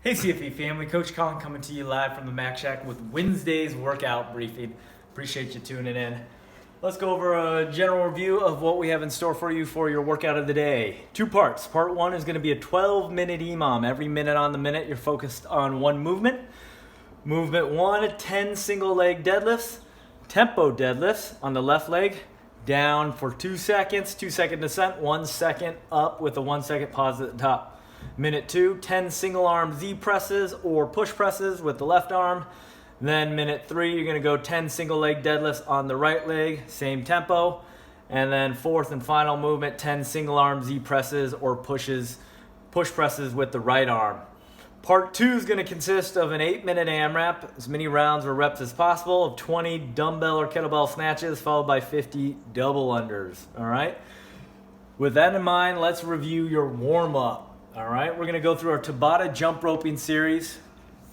Hey CFE family, Coach Colin coming to you live from the Mac Shack with Wednesday's workout briefing. Appreciate you tuning in. Let's go over a general review of what we have in store for you for your workout of the day. Two parts. Part one is going to be a 12-minute EMOM. Every minute on the minute, you're focused on one movement. Movement one, 10 single leg deadlifts, tempo deadlifts on the left leg, down for 2 seconds, 2-second descent, 1 second up with a 1 second pause at the top. Minute two, 10 single arm Z-presses or push presses with the left arm. Then minute three, you're gonna go 10 single leg deadlifts on the right leg, same tempo. And then fourth and final movement, 10 single arm Z-presses or push presses with the right arm. Part two is gonna consist of an 8-minute AMRAP, as many rounds or reps as possible, of 20 dumbbell or kettlebell snatches, followed by 50 double unders, all right? With that in mind, let's review your warm-up. All right, we're gonna go through our Tabata jump roping series.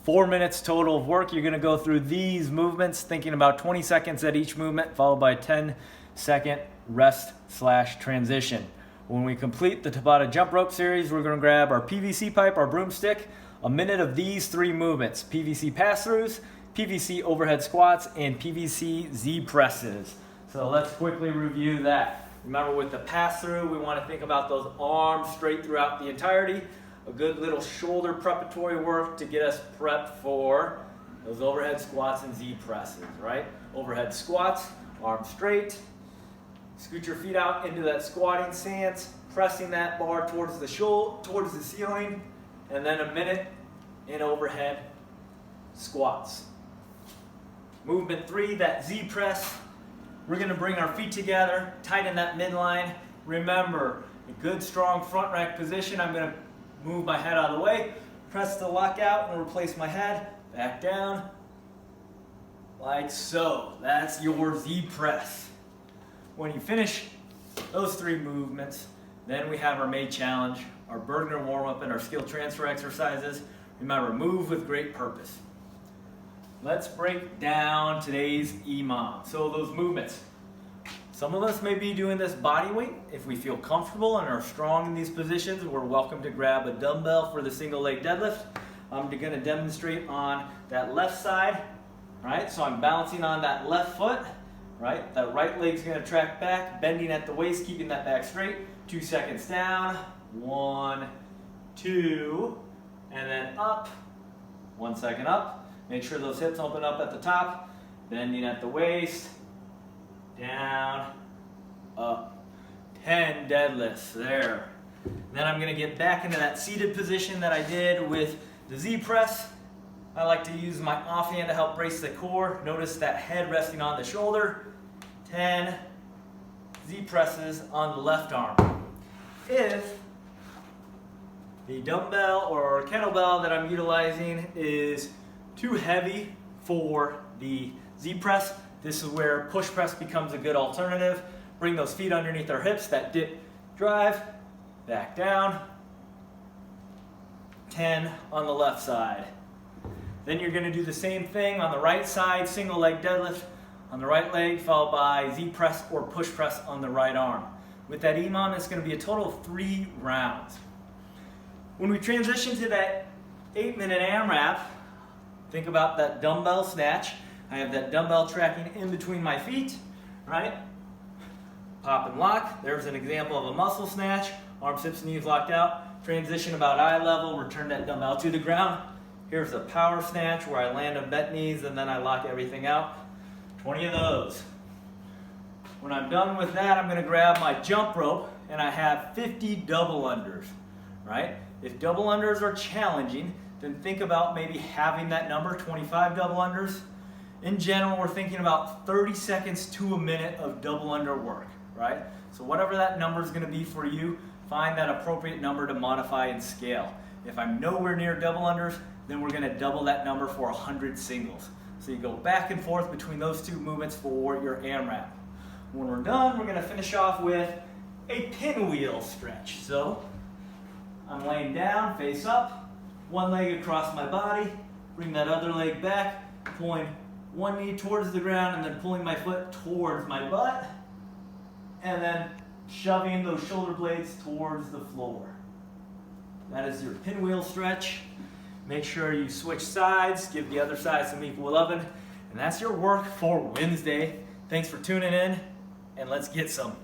4 minutes total of work. You're gonna go through these movements, thinking about 20 seconds at each movement, followed by a 10-second rest/transition. When we complete the Tabata jump rope series, we're gonna grab our PVC pipe, our broomstick, a minute of these three movements: PVC Pass Throughs, PVC Overhead Squats, and PVC Z-Presses. So let's quickly review that. Remember, with the pass-through, we want to think about those arms straight throughout the entirety. A good little shoulder preparatory work to get us prepped for those overhead squats and Z-presses, right? Overhead squats, arms straight. Scoot your feet out into that squatting stance, pressing that bar towards the towards the ceiling, and then a minute in overhead squats. Movement three, that Z-press. We're gonna bring our feet together, tighten that midline. Remember, a good strong front rack position. I'm gonna move my head out of the way, press the lockout and replace my head, back down, like so. That's your Z-press. When you finish those three movements, then we have our main challenge, our Burgener warm-up and our skill transfer exercises. Remember, move with great purpose. Let's break down today's EMOM. So those movements. Some of us may be doing this body weight. If we feel comfortable and are strong in these positions, we're welcome to grab a dumbbell for the single leg deadlift. I'm gonna demonstrate on that left side, right? So I'm balancing on that left foot, right? That right leg's gonna track back, bending at the waist, keeping that back straight. 2 seconds down, 1, 2, and then up, 1 second up. Make sure those hips open up at the top, bending at the waist, down, up. 10 deadlifts, there. Then I'm gonna get back into that seated position that I did with the Z-press. I like to use my offhand to help brace the core. Notice that head resting on the shoulder. 10 Z-presses on the left arm. If the dumbbell or kettlebell that I'm utilizing is too heavy for the Z-press, this is where push press becomes a good alternative. Bring those feet underneath our hips, that dip drive, back down. 10 on the left side. Then you're gonna do the same thing on the right side, single leg deadlift on the right leg, followed by Z-press or push press on the right arm. With that EMOM, it's gonna be a total of 3 rounds. When we transition to that 8-minute AMRAP, think about that dumbbell snatch. I have that dumbbell tracking in between my feet, right? Pop and lock. There's an example of a muscle snatch. Arms, hips, knees locked out. Transition about eye level. Return that dumbbell to the ground. Here's a power snatch where I land on bent knees and then I lock everything out. 20 of those. When I'm done with that, I'm gonna grab my jump rope and I have 50 double unders, right? If double unders are challenging, then think about maybe having that number, 25 double unders. In general, we're thinking about 30 seconds to a minute of double under work, right? So whatever that number is gonna be for you, find that appropriate number to modify and scale. If I'm nowhere near double unders, then we're gonna double that number for 100 singles. So you go back and forth between those two movements for your AMRAP. When we're done, we're gonna finish off with a pinwheel stretch. So I'm laying down, face up, one leg across my body, bring that other leg back, pulling one knee towards the ground and then pulling my foot towards my butt, and then shoving those shoulder blades towards the floor. That is your pinwheel stretch. Make sure you switch sides, give the other side some equal loving, and that's your work for Wednesday. Thanks for tuning in, and let's get some.